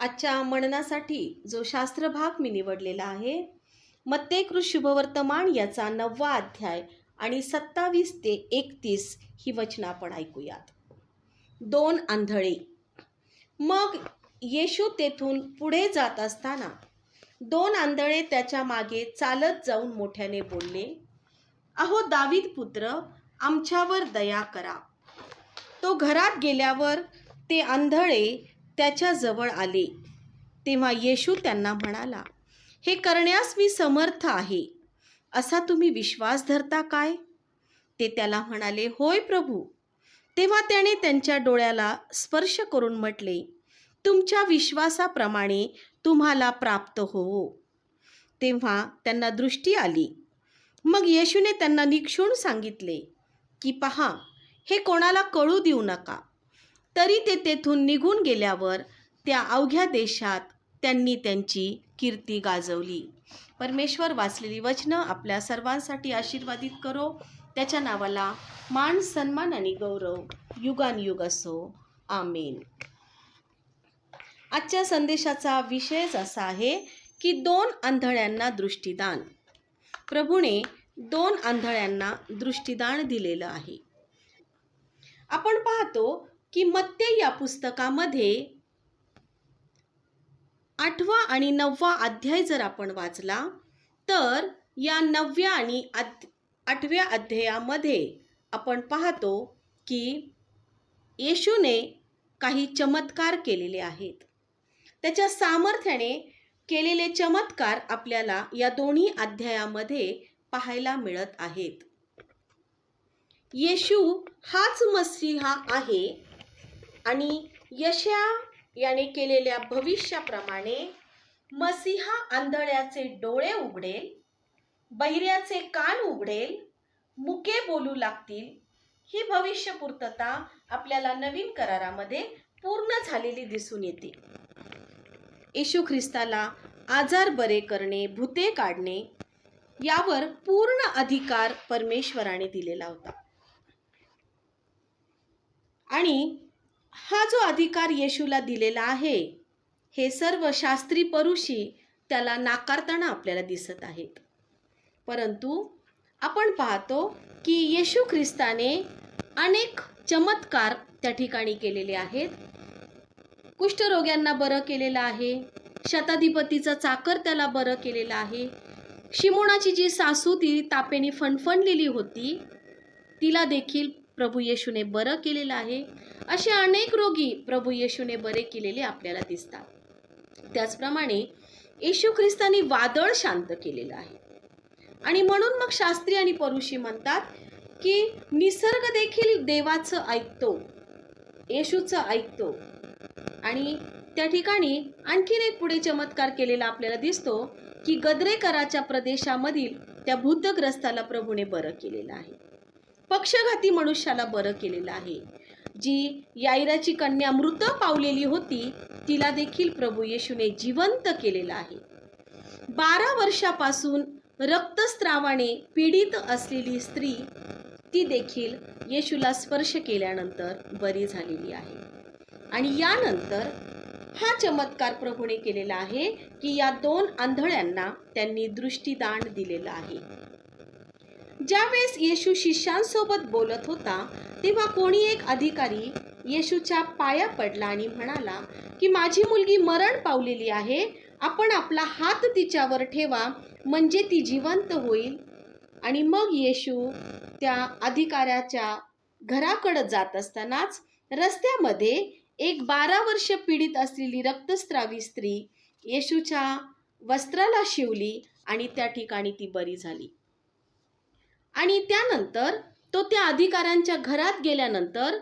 आजच्या मननासाठी जो शास्त्र भाग मी निवडलेला आहे, मत्तेकृत शुभवर्तमान याचा 9वा अध्याय आणि 27 ते 31 ही वचनं आपण ऐकूयात. 2 आंधळे. मग येशू तेथून पुढे जात असताना 2 आंधळे त्याच्या मागे चालत जाऊन मोठ्याने बोलले, अहो दावीद पुत्र, आमच्यावर दया करा. तो घरात गेल्यावर ते आंधळे त्याच्या जवळ आले. तेव्हा येशू त्यांना म्हणाला, हे करण्यास मी समर्थ आहे, असा तुम्ही विश्वास धरता काय? ते त्याला म्हणाले, होय प्रभू. तेव्हा त्याने त्यांच्या डोळ्याला स्पर्श करून म्हटले, तुमच्या विश्वासाप्रमाणे तुम्हाला प्राप्त होवो. तेव्हा त्यांना दृष्टी आली. मग येशूने त्यांना निक्षून सांगितले की पहा, हे कोणाला कळू देऊ नका. तरी ते तेथून निघून गेल्यावर त्या अवघ्या देशात त्यांनी त्यांची कीर्ती गाजवली. परमेश्वर वाचलेली वचनं आपल्या सर्वांसाठी आशीर्वादित करो. त्याच्या नावाला मान, सन्मान आणि गौरव युगानयुग असो. आमेन. आजच्या संदेशाचा विषयच असा आहे की 2 आंधळ्यांना दृष्टिदान. प्रभूने 2 आंधळ्यांना दृष्टिदान दिलेलं आहे. आपण पाहतो की मत्ते या पुस्तकामध्ये 8वा आणि 9वा अध्याय जर आपण वाचला तर या 9व्या आणि 8व्या अध्यायामध्ये आपण पाहतो की येशूने काही चमत्कार केलेले आहेत. त्याच्या सामर्थ्याने केलेले चमत्कार आपल्याला या दोन्ही अध्यायामध्ये पाहायला मिळत आहेत. येशू हाच मसीहा आहे आणि यशाया याने केलेल्या भविष्याप्रमाणे मसीहा आंधळ्याचे डोळे उघडेल, बहिऱ्याचे कान उघडेल, मुके बोलू लागतील. ही भविष्यपूर्तता आपल्याला नवीन करारामध्ये पूर्ण झालेली दिसून येते. येशू ख्रिस्ताला आजार बरे करणे, भूते काढणे यावर पूर्ण अधिकार परमेश्वराने दिलेला होता. आणि हा जो अधिकार येशूला दिलेला आहे, हे सर्व शास्त्री परुषी त्याला नाकारताना आपल्याला दिसत आहेत. परंतु आपण पाहतो की येशू ख्रिस्ताने अनेक चमत्कार त्या ठिकाणी केलेले आहेत. कुष्ठरोग्यांना बरं केलेलं आहे, शताधिपतीचा चाकर त्याला बरं केलेला आहे, शिमोनाची जी सासू ती तापेने फणफणलेली होती तिला देखील प्रभू येशूने बरं केलेलं आहे. असे अनेक रोगी प्रभू येशूने बरे केलेले आपल्याला दिसतात. त्याचप्रमाणे येशू ख्रिस्तानी वादळ शांत केलेलं आहे. आणि म्हणून मग शास्त्री आणि परुषी म्हणतात की निसर्ग देखील देवाचं ऐकतो, येशूचं ऐकतो. आणि त्या ठिकाणी आणखीन एक पुढे चमत्कार केलेला आपल्याला दिसतो की गद्रेकराच्या प्रदेशामधील त्या भूतग्रस्ताला प्रभूने बरं केलेलं आहे. पक्षघाती मनुष्याला बरं केलेलं आहे. जी याईराची कन्या मृत पावलेली होती तिला देखील प्रभू येशूने जिवंत केलेलं आहे. 12 वर्षापासून रक्तस्रावाने पीडित असलेली स्त्री ती देखील येशूला स्पर्श केल्यानंतर बरी झालेली आहे. आणि यानंतर हा चमत्कार प्रभूने केलेला आहे की या 2 आंधळ्यांना त्यांनी दृष्टिदान दिलेलं आहे. ज्यावेळेस येशू शिष्यांसोबत बोलत होता तेव्हा कोणी एक अधिकारी येशूच्या पाया पडला आणि म्हणाला की माझी मुलगी मरण पावलेली आहे, आपण आपला हात तिच्यावर ठेवा म्हणजे ती जिवंत होईल. आणि मग येशू त्या अधिकाऱ्याच्या घराकडे जात असतानाच रस्त्यामध्ये एक 12 वर्ष पीडित असलेली रक्तस्रावी स्त्री येशूच्या वस्त्राला शिवली आणि त्या ठिकाणी ती बरी झाली. आणि त्यानंतर तो त्या अधिकाऱ्यांच्या घरात गेल्यानंतर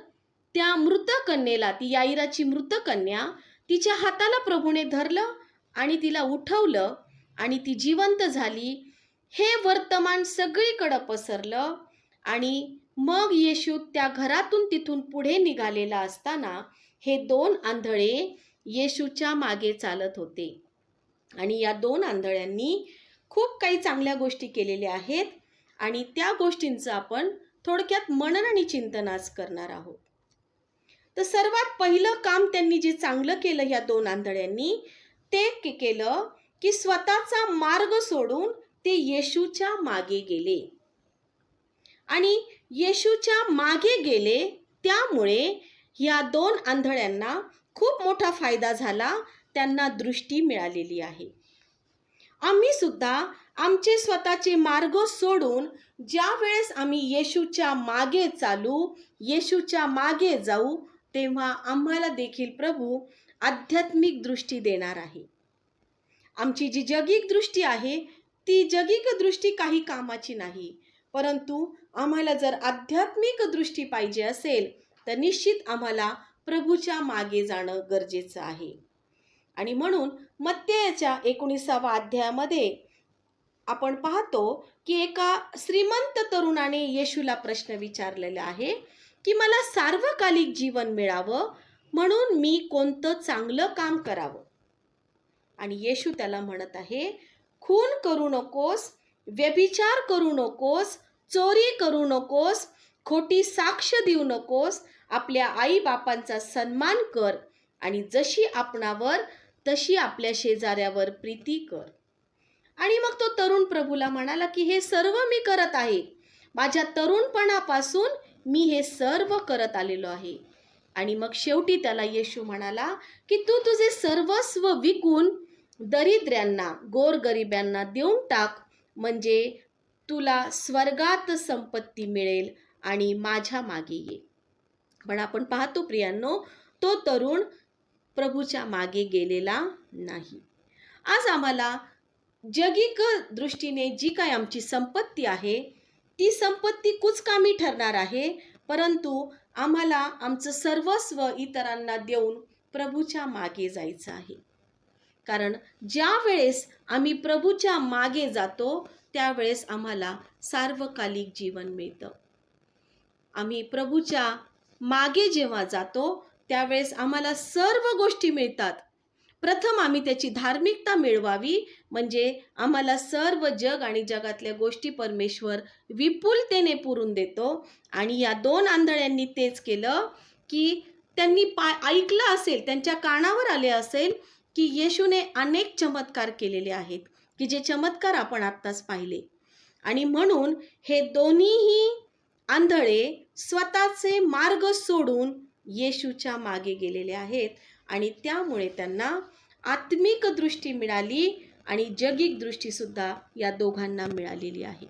त्या मृत कन्येला, ती याईराची मृत कन्या, तिच्या हाताला प्रभूने धरलं आणि तिला उठवलं आणि ती जिवंत झाली. हे वर्तमान सगळीकडे पसरलं. आणि मग येशू त्या घरातून तिथून पुढे निघालेला असताना हे 2 आंधळे येशूच्या मागे चालत होते. आणि या 2 आंधळ्यांनी खूप काही चांगल्या गोष्टी केलेल्या आहेत आणि त्या गोष्टींचं आपण थोडक्यात मनन आणि चिंतन आज करणार आहोत. तर सर्वात पहिलं काम त्यांनी जे चांगलं केलं ह्या दोन आंधळ्यांनी, ते केलं की स्वतःचा मार्ग सोडून ते येशूच्या मागे गेले. आणि येशूच्या मागे गेले, त्यामुळे ह्या दोन आंधळ्यांना खूप मोठा फायदा झाला. त्यांना दृष्टी मिळालेली आहे. आम्ही सुद्धा आमचे स्वतःचे मार्ग सोडून ज्या वेळेस आम्ही येशूच्या मागे चालू, येशूच्या मागे जाऊ, तेव्हा आम्हाला देखील प्रभू आध्यात्मिक दृष्टी देणार आहे. आमची जी जगिक दृष्टी आहे, ती जगिक दृष्टी काही कामाची नाही. परंतु आम्हाला जर आध्यात्मिक दृष्टी पाहिजे असेल, तर निश्चित आम्हाला प्रभूच्या मागे जाणं गरजेचं आहे. आणि म्हणून मत्तेच्या 19व्या अध्यायामध्ये आपण पाहतो की एका श्रीमंत तरुणाने येशूला प्रश्न विचारलेला आहे की मला सार्वकालिक जीवन मिळावं म्हणून मी कोणतं चांगलं काम करावं. आणि येशू त्याला म्हणत आहे, खून करू नकोस, व्यभिचार करू नकोस, चोरी करू नकोस, खोटी साक्ष देऊ नकोस, आपल्या आई बापांचा सन्मान कर आणि जशी आपणावर तशी आपल्या शेजाऱ्यावर प्रीती कर. आणि मग तो तरुण प्रभूला म्हणाला की हे सर्व मी करत आहे. माझ्या तरुणपणापासून मी हे सर्व करत आलेलो आहे. आणि मग शेवटी त्याला येशू म्हणाला की तू तुझे सर्वस्व विकून दरिद्र्यांना, गोरगरिबांना देऊन टाक, म्हणजे तुला स्वर्गात संपत्ती मिळेल आणि माझ्या मागे ये. पण आपण पाहतो प्रियांनो, तो तरुण प्रभूच्या मागे गेलेला नाही. आज आम्हाला जगिक दृष्टीने जी काय आमची संपत्ती आहे, ती संपत्ती कुचकामी ठरणार आहे. परंतु आम्हाला आमचं सर्वस्व इतरांना देऊन प्रभूच्या मागे जायचं आहे. कारण ज्या वेळेस आम्ही प्रभूच्या मागे जातो, त्यावेळेस आम्हाला सार्वकालिक जीवन मिळतं. आम्ही प्रभूच्या मागे जेव्हा जातो, त्यावेळेस आम्हाला सर्व गोष्टी मिळतात. प्रथम आम्ही त्याची धार्मिकता मिळवावी, म्हणजे आम्हाला सर्व जग आणि जगातल्या गोष्टी परमेश्वर विपुलतेने पुरून देतो. आणि या दोन आंधळ्यांनी तेच केलं की त्यांनी ऐकलं असेल, त्यांच्या कानावर आले असेल की येशूने अनेक चमत्कार केलेले आहेत, की जे चमत्कार आपण आत्ताच पाहिले. आणि म्हणून हे दोन्हीही आंधळे स्वतःचे मार्ग सोडून येशूच्या मागे गेलेले आहेत. आणि त्यामुळे त्यांना आत्मिक दृष्टी मिळाली आणि जगिक दृष्टी सुद्धा या दोघांना मिळालेली आहे.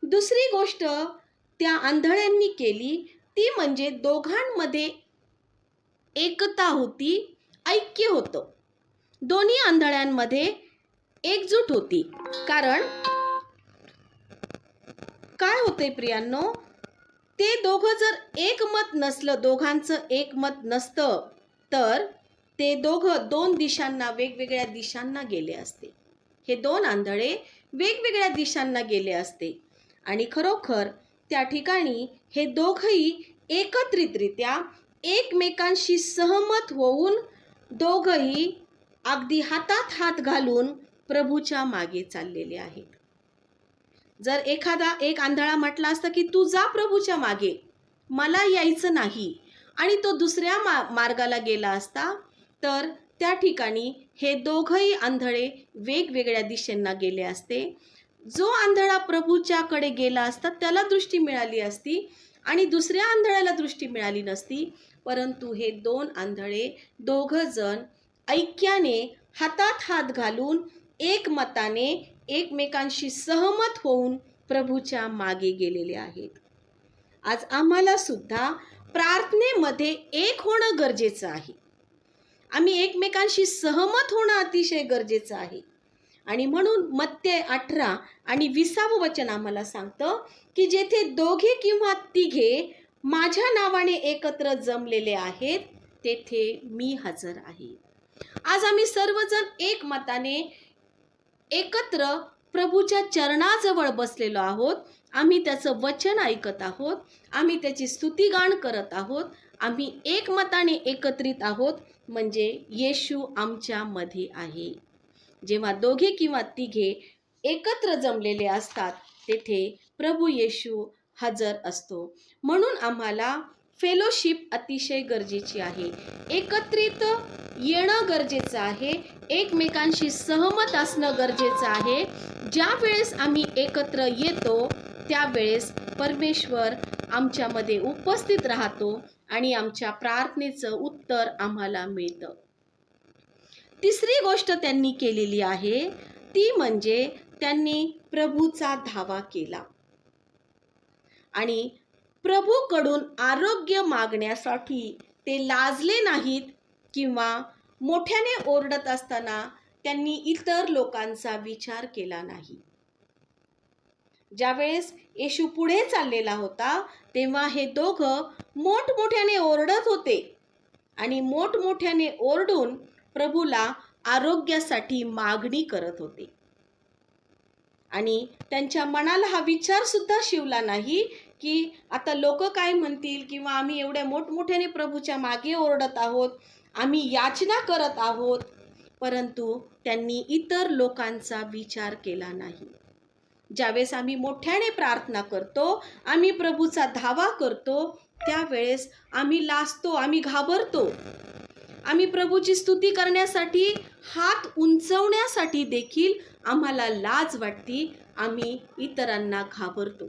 दुसरी गोष्ट त्या आंधळ्यांनी केली, ती म्हणजे दोघांमध्ये एकता होती, ऐक्य होतं. दोन्ही आंधळ्यांमध्ये एकजूट होती. कारण काय होते प्रियांनो, ते दोघं जर एकमत नसलं, दोघांचं एकमत नसतं, तर ते दोघं दोन दिशांना, वेगवेगळ्या दिशांना गेले असते. हे दोन आंधळे वेगवेगळ्या दिशांना गेले असते. आणि खरोखर त्या ठिकाणी हे दोघंही एकत्रितरित्या एकमेकांशी सहमत होऊन दोघंही अगदी हातात हात घालून प्रभूच्या मागे चाललेले आहेत. जर एक आंधळा म्हटला असता की तू जा प्रभूच्या मागे, मला यायचं नाही, आणि तो दुसऱ्या मार्गाला गेला असता, तर त्या ठिकाणी हे दोघंही आंधळे वेगवेगळ्या दिशेंना गेले असते. जो आंधळा प्रभूच्याकडे गेला असता त्याला दृष्टी मिळाली असती आणि दुसऱ्या आंधळ्याला दृष्टी मिळाली नसती. परंतु हे दोन आंधळे दोघंजण ऐक्याने हातात हात घालून एकमताने एकमेकांशी सहमत होऊन प्रभूच्या मागे गेलेले आहेत. आज आम्हाला सुद्धा प्रार्थनेमध्ये एक होणं गरजेचं आहे. आम्ही एकमेकांशी सहमत होणं अतिशय गरजेचं आहे. आणि म्हणून मत्ते 18 आणि 20 वचन आम्हाला सांगतं की जेथे दोघे किंवा तिघे माझ्या नावाने एकत्र जमलेले आहेत, तेथे मी हजर आहे. आज आम्ही सर्वजण एकमताने एकत्र प्रभूच्या चरणाजवळ बसलेलो आहोत. आम्ही त्याचं वचन ऐकत आहोत, आम्ही त्याची स्तुतिगान करत आहोत, आम्ही एकमताने एकत्रित आहोत, म्हणजे येशू आमच्या मध्ये आहे. जेव्हा दोघे किंवा तिघे एकत्र जमलेले असतात, तेथे प्रभू येशू हजर असतो. म्हणून आम्हाला फेलोशिप अतिशय गरजेची आहे. एकत्रित येणं गरजेचं आहे. एकमेकांशी सहमत असणं गरजेचं आहे. ज्या वेळेस आम्ही एकत्र येतो त्यावेळेस परमेश्वर आमच्यामध्ये उपस्थित राहतो आणि आमच्या प्रार्थनेचं उत्तर आम्हाला मिळतं. तिसरी गोष्ट त्यांनी केलेली आहे ती म्हणजे त्यांनी प्रभूचा धावा केला आणि प्रभूकडून आरोग्य मागण्यासाठी ते लाजले नाहीत किंवा मोठ्याने ओरडत असताना त्यांनी इतर लोकांचा विचार केला नाही. ज्यावेळेस येशू पुढे चाललेला होता तेव्हा हे दोघं मोठमोठ्याने ओरडत होते आणि मोठमोठ्याने ओरडून प्रभूला आरोग्यासाठी मागणी करत होते. आणि त्यांच्या मनाला हा विचार सुद्धा शिवला नाही की आता लोक काय म्हणतील किंवा आम्ही एवढ्या मोठमोठ्याने प्रभूच्या मागे ओरडत आहोत, आम्ही याचना करत आहोत. परंतु त्यांनी इतर लोकांचा विचार केला नाही. ज्यावेळेस आम्ही मोठ्याने प्रार्थना करतो, आम्ही प्रभूचा धावा करतो, त्यावेळेस आम्ही लाजतो, आम्ही घाबरतो. आम्ही प्रभूची स्तुती करण्यासाठी हात उंचवण्यासाठी देखील आम्हाला लाज वाटते, आम्ही इतरांना घाबरतो.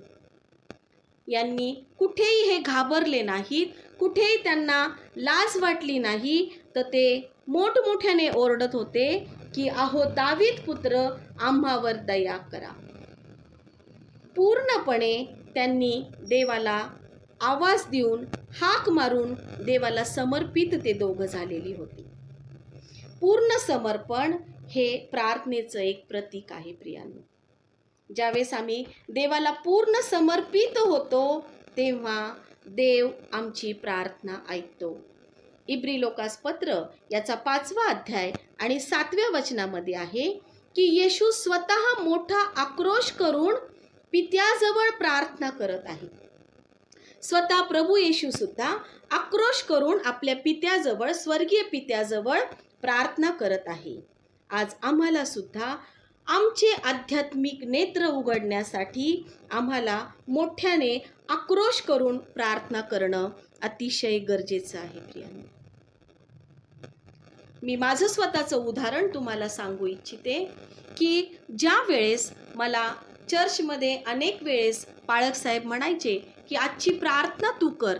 यांनी कुठेही हे घाबरले नाहीत, कुठेही त्यांना लाज वाटली नाही, तर ते मोठमोठ्याने ओरडत होते की अहो दावीद पुत्र, आम्हावर दया करा. पूर्णपणे त्यांनी देवाला आवाज देऊन हाक मारून देवाला समर्पित ते दोघं झालेली होती. पूर्ण समर्पण हे प्रार्थनेचं एक प्रतीक आहे प्रियांनो. ज्यावेळेस आम्ही देवाला पूर्ण समर्पित होतो तेव्हा देव आमची प्रार्थना ऐकतो. इब्री लोकास पत्र याचा 5वा अध्याय आणि 7व्या वचनामध्ये आहे की येशू स्वतः मोठा आक्रोश करून पित्याजवळ प्रार्थना करत आहे. स्वतः प्रभू येशू सुद्धा आक्रोश करून आपल्या पित्याजवळ, स्वर्गीय पित्याजवळ प्रार्थना करत आहे. आज आम्हाला सुद्धा आमचे आध्यात्मिक नेत्र उघडण्यासाठी आम्हाला मोठ्याने आक्रोश करून प्रार्थना करणं अतिशय गरजेचं आहे प्रियांनो. मी माझं स्वतःचं उदाहरण तुम्हाला सांगू इच्छिते की ज्या वेळेस मला चर्चमध्ये अनेक वेळेस पाळक साहेब म्हणायचे की आजची प्रार्थना तू कर,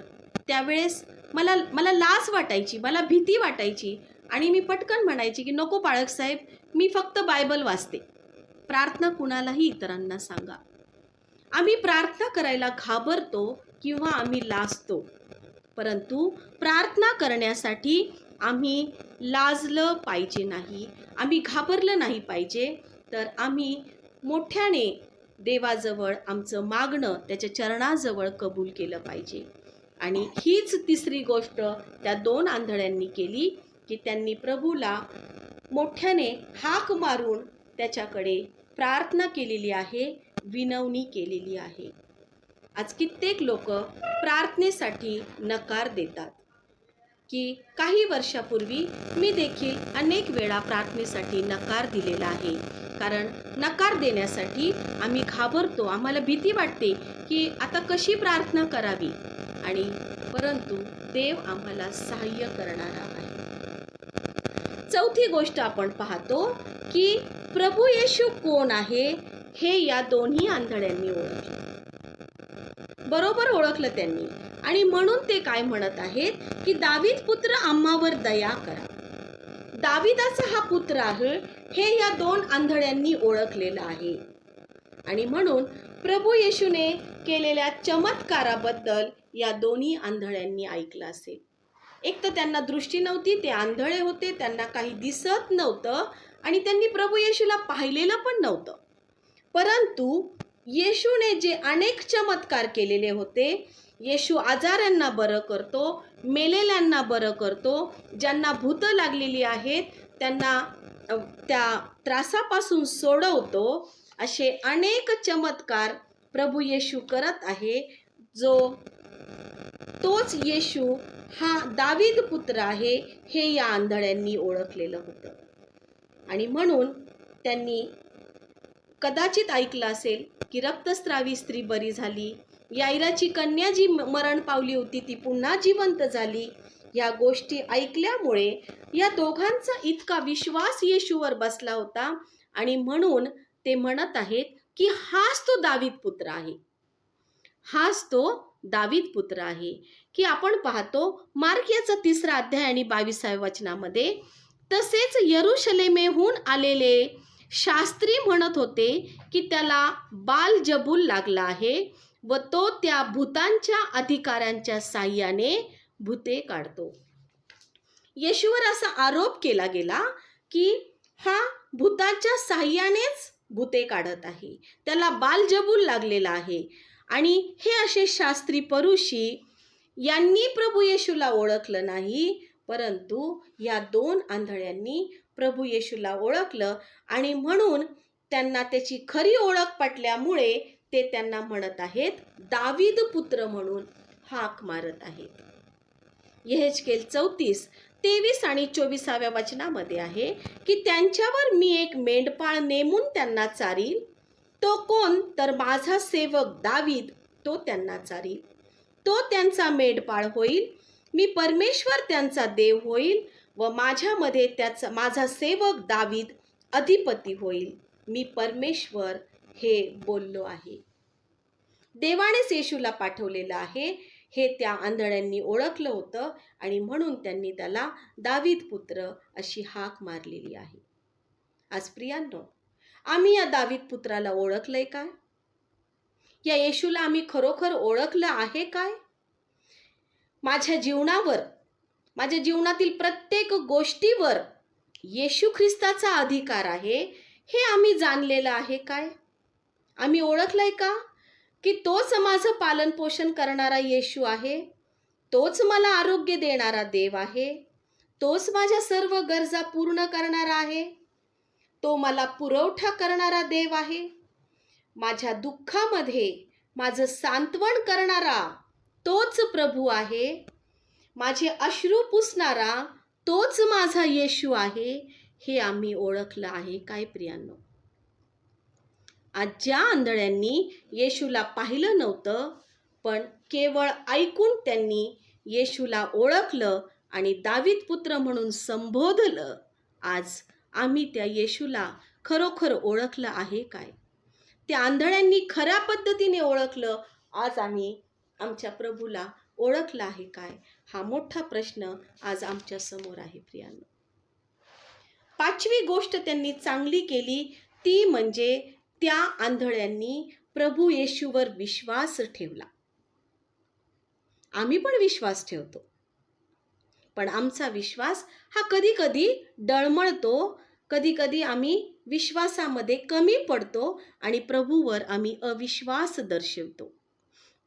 त्यावेळेस मला लाज वाटायची, मला भीती वाटायची आणि मी पटकन म्हणायची की नको पाळक साहेब, मी फक्त बायबल वाचते. प्रार्थना कुणालाही इतरांना सांगा. आम्ही प्रार्थना करायला घाबरतो किंवा आम्ही लाजतो, परंतु प्रार्थना करण्यासाठी आम्ही लाजलं पाहिजे नाही, आम्ही घाबरलं नाही पाहिजे. तर आम्ही मोठ्याने देवाजवळ आमचं मागणं त्याच्या चरणाजवळ कबूल केलं पाहिजे. आणि हीच तिसरी गोष्ट त्या 2 आंधळ्यांनी केली की त्यांनी प्रभूला मोठ्याने हाक मारून त्याच्याकडे प्रार्थना केलेली आहे, विनवणी केलेली आहे. आज कित्येक लोक प्रार्थनेसाठी नकार देतात की काही वर्षापूर्वी मी देखील अनेक वेळा प्रार्थनेसाठी नकार दिलेला आहे. कारण नकार देण्यासाठी आम्ही घाबरतो, आम्हाला भीती वाटते की आता कशी प्रार्थना करावी, आणि परंतु देव आम्हाला सहाय्य करणारा आहे. चौथी गोष्ट आपण पाहतो की प्रभू येशू कोण आहे हे या दोन्ही आंधळ्यांनी ओळखलं, बरोबर ओळखलं त्यांनी. आणि म्हणून ते काय म्हणत आहेत की दावीद पुत्र आम्हावर दया करा. दाविदाचा हा पुत्र आहे हे या 2 आंधळ्यांनी ओळखलेलं आहे. आणि म्हणून प्रभू येशूने केलेल्या चमत्काराबद्दल या दोन्ही आंधळ्यांनी ऐकलं असेल. एक तर त्यांना दृष्टी नव्हती, ते आंधळे होते, त्यांना काही दिसत नव्हतं आणि त्यांनी प्रभू येशूला पाहिलेलं पण नव्हतं. परंतु येशूने जे अनेक चमत्कार केलेले होते, येशू आजारांना बरं करतो, मेलेल्यांना बरं करतो, ज्यांना भूतं लागलेली आहेत त्यांना त्या त्रासापासून सोडवतो, असे अनेक चमत्कार प्रभू येशू करत आहे. तोच येशू हा दावीद पुत्र आहे हे या आंधळ्यांनी ओळखलेलं होतं. आणि म्हणून त्यांनी कदाचित ऐकलं असेल की रक्तस्रावी स्त्री बरी झाली, याईराची कन्या जी मरण पावली होती ती पुन्हा जिवंत झाली. या गोष्टी ऐकल्यामुळे या दोघांचा इतका विश्वास येशूवर बसला होता आणि म्हणून ते म्हणत आहेत की हाच तो दावीद पुत्र आहे, हाच तो दावीद पुत्र आहे. की आपण पाहतो मार्क याचा 3रा अध्याय आणि 22व्या वचनामध्ये, तसेच यरुशलेमेहून आलेले शास्त्री म्हणत होते की त्याला बालजबूल लागला आहे व तो त्या भूतांच्या अधिकाऱ्यांच्या साह्याने भूते काढतो. येशूवर असा आरोप केला गेला की हा भूताच्या साह्यानेच भूते काढत आहे, त्याला बालजबूल लागलेला आहे. आणि हे असे शास्त्री परुषी यांनी प्रभू येशूला ओळखलं नाही, परंतु या 2 आंधळ्यांनी प्रभू येशूला ओळखलं आणि म्हणून त्यांना त्याची खरी ओळख पटल्यामुळे ते त्यांना म्हणत आहेत, दावीद पुत्र म्हणून हाक मारत आहेत. यहेजकेल 34:23 आणि 24व्या वचनामध्ये आहे की त्यांच्यावर मी एक मेंढपाळ नेमून त्यांना चारील. तो कोण? तर माझा सेवक दावीद, तो त्यांना चारील. तो त्यांचा मेंढपाळ होईल. मी परमेश्वर त्यांचा देव होईल व माझ्यामध्ये माझा सेवक दावीद अधिपती होईल. मी परमेश्वर हे बोललो आहे. देवानेच येशूला पाठवलेलं आहे हे त्या आंधळ्यांनी ओळखलं होतं आणि म्हणून त्यांनी त्याला दावीद पुत्र अशी हाक मारलेली आहे. आज प्रियांनो, आम्ही या दावीद पुत्राला ओळखलंय काय? या येशूला आम्ही खरोखर ओळखलं आहे काय? माझ्या जीवनावर, माझ्या जीवनातील प्रत्येक गोष्टीवर येशू ख्रिस्ताचा अधिकार आहे हे आम्ही जाणलेलं आहे काय? आम्ही ओळखलंय का की तोच माझं पालन पोषण करणारा येशू आहे, तोच मला आरोग्य देणारा देव आहे, तोच माझ्या सर्व गरजा पूर्ण करणारा आहे, तो मला पुरवठा करणारा देव आहे, माझ्या दुःखामध्ये माझं सांत्वन करणारा तोच प्रभू आहे, माझे अश्रू पुसणारा तोच माझा येशू आहे, हे आम्ही ओळखलं आहे काय प्रियांनो? आज ज्या आंधळ्यांनी येशूला पाहिलं नव्हतं पण केवळ ऐकून त्यांनी येशूला ओळखलं आणि दावीद पुत्र म्हणून संबोधलं, आज आम्ही त्या येशूला खरोखर ओळखलं आहे काय? त्या आंधळ्यांनी खऱ्या पद्धतीने ओळखलं, आज आम्ही आमच्या प्रभूला ओळखलं आहे काय? हा मोठा प्रश्न आज आमच्या समोर आहे प्रियांनो. 5वी गोष्ट त्यांनी चांगली केली ती म्हणजे त्या आंधळ्यांनी प्रभू येशूवर विश्वास ठेवला. आम्ही पण विश्वास ठेवतो, पण आमचा विश्वास हा कधी कधी डळमळतो, कधी कधी आम्ही विश्वासामध्ये कमी पडतो आणि प्रभूवर आम्ही अविश्वास दर्शवतो.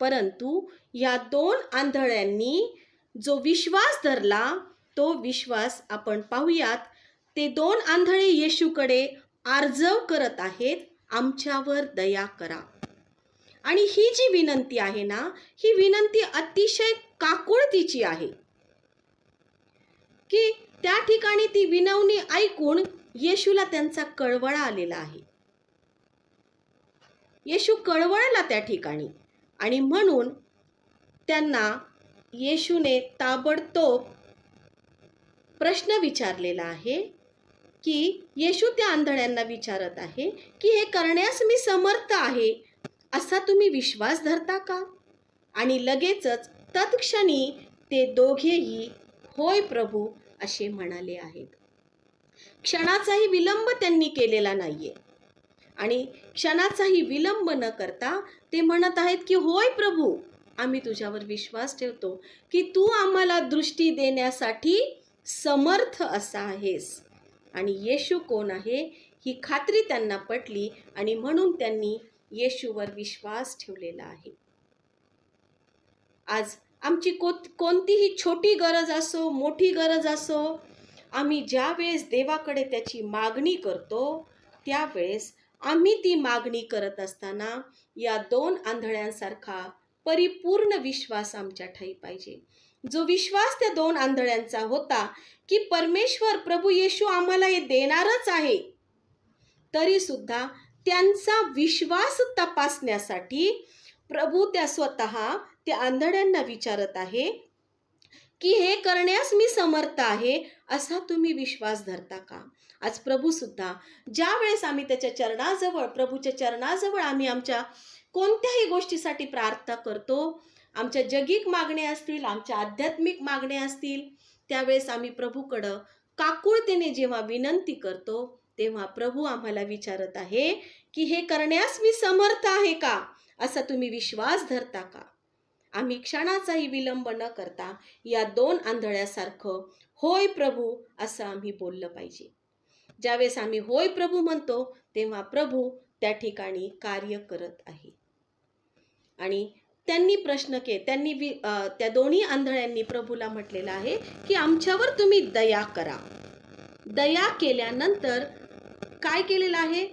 परंतु या 2 आंधळ्यांनी जो विश्वास धरला तो विश्वास आपण पाहूयात. ते 2 आंधळे येशूकडे आर्जव करत आहेत, आमच्यावर दया करा. आणि ही जी विनंती आहे ना, ही विनंती अतिशय काकुळतीची आहे की त्या ठिकाणी ती विनवणी ऐकून येशूला त्यांचा कळवळा आलेला आहे. येशू कळवळला त्या ठिकाणी आणि म्हणून त्यांना येशूने ताबडतोब प्रश्न विचारलेला आहे की येशू त्या आंधळ्यांना विचारत आहे की हे करण्यास मी समर्थ आहे असा तुम्ही विश्वास धरता का? आणि लगेचच तत्क्षणी ते दोघेही होय प्रभू असे म्हणाले आहेत. क्षणाचाही विलंब त्यांनी केलेला नाहीये आणि क्षणाचाही विलंब न करता ते म्हणत आहेत की होय प्रभू, आम्ही तुझ्यावर विश्वास ठेवतो की तू आम्हाला दृष्टी देण्यासाठी समर्थ असा आहेस. आणि येशू कोण आहे ही खात्री त्यांना पटली आणि म्हणून त्यांनी येशूवर विश्वास ठेवलेला आहे. आज आमची कोणतीही छोटी गरज असो, मोठी गरज असो, आम्ही ज्या वेळेस देवाकडे त्याची मागणी करतो त्यावेळेस आम्ही ती मागणी करत असताना या 2 आंधळ्यांसारखा परिपूर्ण विश्वास आमच्या ठायी पाहिजे. जो विश्वास त्या 2 आंधळ्यांचा होता की परमेश्वर प्रभू येशू आम्हाला हे देणारच आहे, तरी सुद्धा त्यांचा विश्वास तपासण्यासाठी प्रभू त्या स्वतः त्या आंधळ्यांना विचारत आहे की हे करण्यास मी समर्थ आहे, असा तुम्ही विश्वास धरता का? आज प्रभू सुद्धा ज्या वेळेस आम्ही त्याच्या चरणाजवळ, प्रभूच्या चरणाजवळ आम्ही आमच्या कोणत्याही गोष्टीसाठी प्रार्थना करतो, आमच्या जगिक मागण्या असतील, आमच्या आध्यात्मिक मागण्या असतील, त्यावेळेस आम्ही प्रभूकडं काकुळतेने जेव्हा विनंती करतो, तेव्हा प्रभू आम्हाला विचारत आहे की हे करण्यास मी समर्थ आहे का, असा तुम्ही विश्वास धरता का? आम्ही क्षणाचाही विलंब न करता या दोन आंधळ्यासारखं होय प्रभू असं आम्ही बोललं पाहिजे. ज्यावेळेस आम्ही होय प्रभू म्हणतो, तेव्हा प्रभू त्या ठिकाणी कार्य करत आहे. आणि त्यांनी त्या दोन्ही आंधळ्यांनी प्रभूला म्हटलेलं आहे की आमच्यावर तुम्ही दया करा. दया केल्यानंतर काय केलेलं आहे?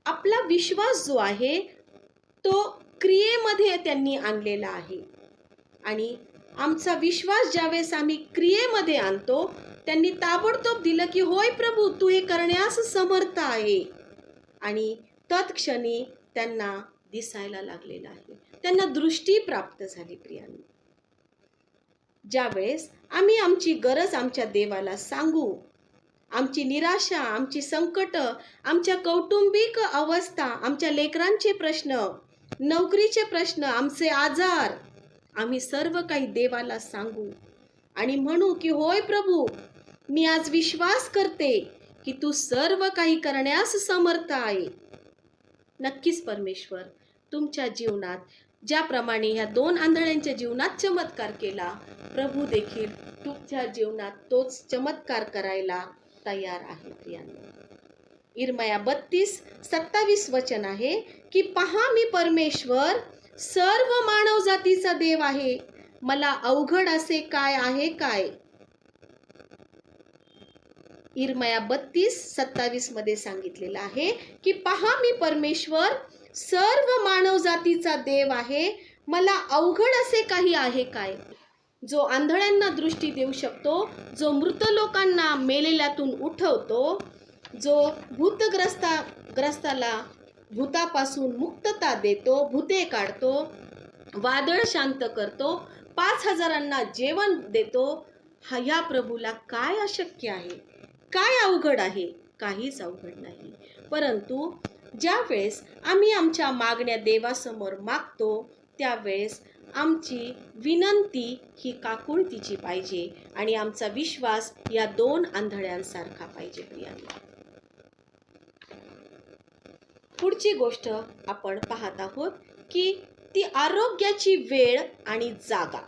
आपला विश्वास जो आहे तो क्रियेमध्ये त्यांनी आणलेला आहे. आणि आमचा विश्वास ज्यावेळेस आम्ही क्रियेमध्ये आणतो, त्यांनी ताबडतोब दिलं की होय प्रभू तू हे करण्यास समर्थ आहे. आणि तत्क्षणी त्यांना दिसायला लागलेलं आहे, त्यांना दृष्टी प्राप्त झाली. प्रियांनो, ज्यावेळेस आम्ही आमची गरज आमच्या देवाला सांगू, आमची निराशा, आमची संकट, आमच्या कौटुंबिक अवस्था, आमच्या लेकरांचे प्रश्न, नोकरीचे प्रश्न, आमचे आजार, आम्ही सर्व काही देवाला सांगू आणि म्हणू की होय प्रभू मी आज विश्वास करते की तू सर्व काही करण्यास समर्थ आहे. नक्कीच परमेश्वर तुमच्या जीवनात ज्याप्रमाणे ह्या दोन आंधळ्यांच्या जीवनात चमत्कार केला, प्रभू देखील तुमच्या जीवनात तोच चमत्कार करायला तयार आहे. प्रियांनो, इर्मया 32:27 वचन आहे की पहा मी परमेश्वर सर्व मानव जातीचा देव आहे, मला अवघड असे काय आहे काय? इर्मया 32:27 मध्ये सांगितलेलं आहे की पहा मी परमेश्वर सर्व मानव जातीचा देव आहे, मला अवघड असे काही आहे काय? जो आंधळ्यांना दृष्टी देऊ शकतो, जो मृत लोकांना मेलेल्यातून उठवतो, जो भूतग्रस्ताला भूतापासून मुक्तता देतो, भूते काढतो, वादळ शांत करतो, 5,000 जेवण देतो, ह्या प्रभूला काय अशक्य आहे? काय अवघड आहे? काहीच अवघड नाही. परंतु ज्या वेळेस आम्ही आमच्या मागण्या देवासमोर मागतो, त्यावेळेस आमची विनंती ही काकुळतीची पाहिजे आणि आमचा विश्वास या दोन आंधळ्यांसारखा पाहिजे. प्रियांनो, पुढची गोष्ट आपण पाहत आहोत की ती आरोग्याची वेळ आणि जागा.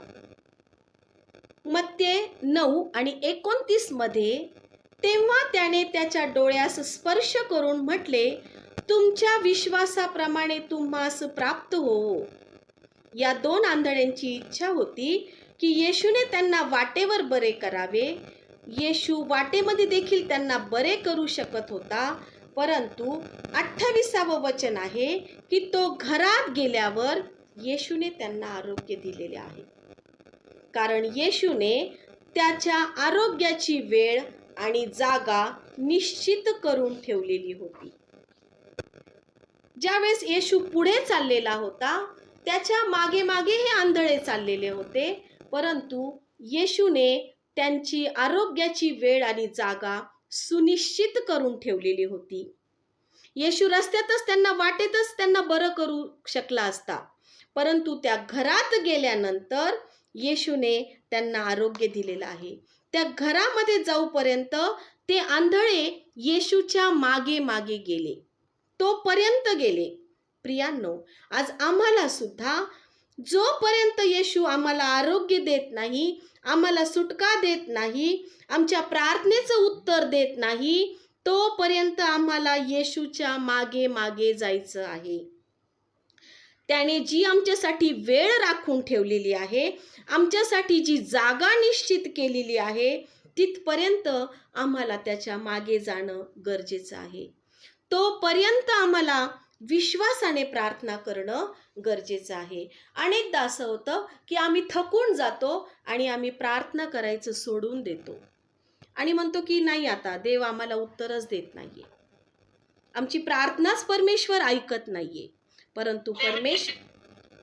मत्ते 9:29 मध्ये तेव्हा त्याने त्याच्या डोळ्यास स्पर्श करून म्हटले, तुमच्या विश्वासाप्रमाणे तुम्हास प्राप्त हो. या दोन आंधळ्यांची इच्छा होती की येशूने त्यांना वाटेवर बरे करावे. येशू वाटेमध्ये देखील त्यांना बरे करू शकत होता, परंतु 28वं वचन आहे की तो घरात गेल्यावर येशूने त्यांना आरोग्य दिलेले आहे. कारण येशूने त्याच्या आरोग्याची वेळ आणि जागा निश्चित करून ठेवलेली होती. ज्यावेळेस येशू पुढे चाललेला होता, त्याच्या मागे मागे हे आंधळे चाललेले होते, परंतु येशूने त्यांची आरोग्याची वेळ आणि जागा सुनिश्चित करून ठेवलेली होती. येशू रस्त्यातच त्यांना वाटेतच त्यांना बरं करू शकला असता, परंतु त्या घरात गेल्यानंतर येशूने त्यांना आरोग्य दिलेलं आहे. त्या घरामध्ये जाऊपर्यंत ते आंधळे येशूच्या मागे मागे गेले, तोपर्यंत गेले. प्रियांनो, आज आम्हाला सुद्धा जोपर्यंत येशू आम्हाला आरोग्य देत नाही, आम्हाला सुटका देत नाही, आमच्या प्रार्थनेचं उत्तर देत नाही, तोपर्यंत आम्हाला येशूच्या मागे मागे जायचं आहे. त्याने जी आमच्यासाठी वेळ राखून ठेवलेली आहे, आमच्यासाठी जी जागा निश्चित केलेली आहे, तिथपर्यंत आम्हाला त्याच्या मागे जाणं गरजेचं आहे. तोपर्यंत आम्हाला विश्वासाने प्रार्थना करणं गरजेचं आहे. अनेकदा असं होतं की आम्ही थकून जातो आणि आम्ही प्रार्थना करायचं सोडून देतो आणि म्हणतो की नाही, आता देव आम्हाला उत्तरच देत नाहीये, आमची प्रार्थनाच परमेश्वर ऐकत नाहीये. परंतु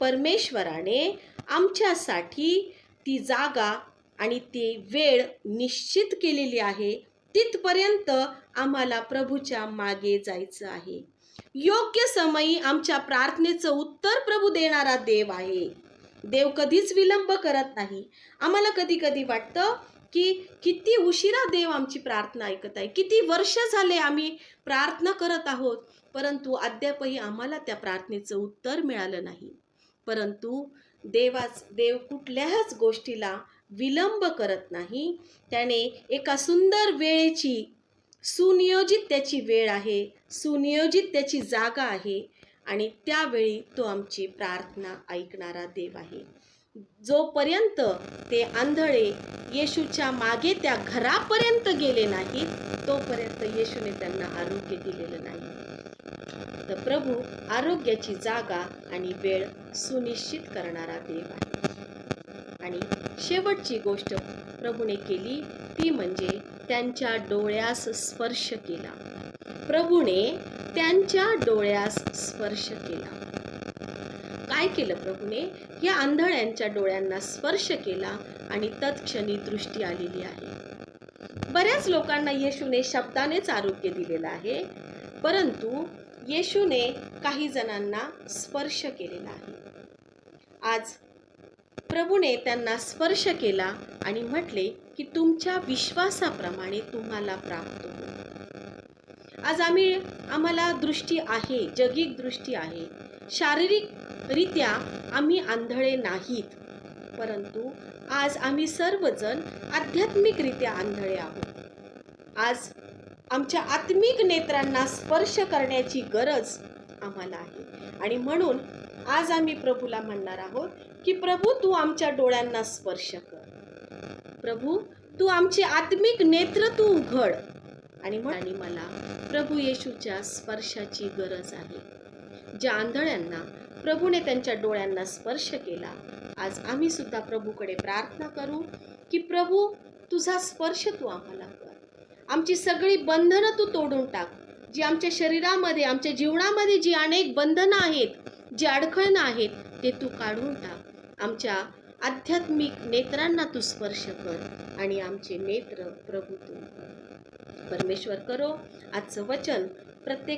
परमेश्वराने आमच्यासाठी ती जागा आणि ती वेळ निश्चित केलेली आहे. तिथपर्यंत आम्हाला प्रभूच्या मागे जायचं आहे. योग्य समयी आमच्या प्रार्थनेचं उत्तर प्रभू देणारा देव आहे. देव कधीच विलंब करत नाही. आम्हाला कधी कधी वाटतं की किती उशिरा देव आमची प्रार्थना ऐकत आहे, किती वर्ष झाले आम्ही प्रार्थना करत आहोत, परंतु अद्यापही आम्हाला त्या प्रार्थनेचं उत्तर मिळालं नाही. परंतु देव कुठल्याच गोष्टीला विलंब करत नाही. त्याने एका सुंदर वेळेची, सुनियोजित त्याची वेळ आहे, सुनियोजित त्याची जागा आहे आणि त्यावेळी तो आमची प्रार्थना ऐकणारा देव आहे. जोपर्यंत ते आंधळे येशूच्या मागे त्या घरापर्यंत गेले नाहीत, तोपर्यंत येशूने त्यांना आरोग्य दिलेलं नाही. तर प्रभू आरोग्याची जागा आणि वेळ सुनिश्चित करणारा देव आहे. आणि शेवटची गोष्ट प्रभूने केली ती म्हणजे त्यांच्या डोळ्यास स्पर्श केला. प्रभूने त्यांच्या डोळ्यास स्पर्श केला. काय केलं प्रभूने? या आंधळ्यांच्या डोळ्यांना स्पर्श केला आणि तत्क्षणी दृष्टी आलेली आहे. बऱ्याच लोकांना येशूने शब्दानेच आरोग्य दिलेलं आहे, परंतु येशूने काही जणांना स्पर्श केलेला आहे. आज प्रभूने त्यांना स्पर्श केला आणि म्हटले की तुमच्या विश्वासाप्रमाणे तुम्हाला प्राप्त हो. आज आम्हाला दृष्टी आहे, जगिक दृष्टी आहे. शारीरिकरित्या आम्ही आंधळे नाहीत, परंतु आज आम्ही सर्वजण आध्यात्मिकरित्या आंधळे आहोत. आज आमच्या आत्मिक नेत्रांना स्पर्श करण्याची गरज आम्हाला आहे आणि म्हणून आज आम्ही प्रभूला म्हणणार आहोत की प्रभू तू आमच्या डोळ्यांना स्पर्श कर. प्रभू तू आमचे आत्मिक नेत्र तू उघड. आणि मला प्रभू येशूच्या स्पर्शाची गरज आहे. ज्या आंधळ्यांना प्रभूने त्यांच्या डोळ्यांना स्पर्श केला, आज आम्ही सुद्धा प्रभूकडे प्रार्थना करू की प्रभू तुझा स्पर्श तू आम्हाला कर. आमची सगळी बंधनं तू तोडून टाक. जी आमच्या शरीरामध्ये, आमच्या जीवनामध्ये जी अनेक बंधनं आहेत, जी अडखळणं आहेत, ते तू काढून टाक. आमच्या आध्यात्मिक नेत्रांना तू स्पर्श कर आणि आमचे नेत्र प्रभू तू परमेश्वर करो. आजचं वचन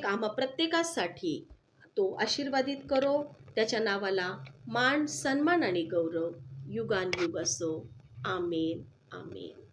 आम्हा प्रत्येकासाठी तो आशीर्वादित करो. त्याच्या नावाला मान, सन्मान आणि गौरव युगानयुग असो. आमेन, आमेन.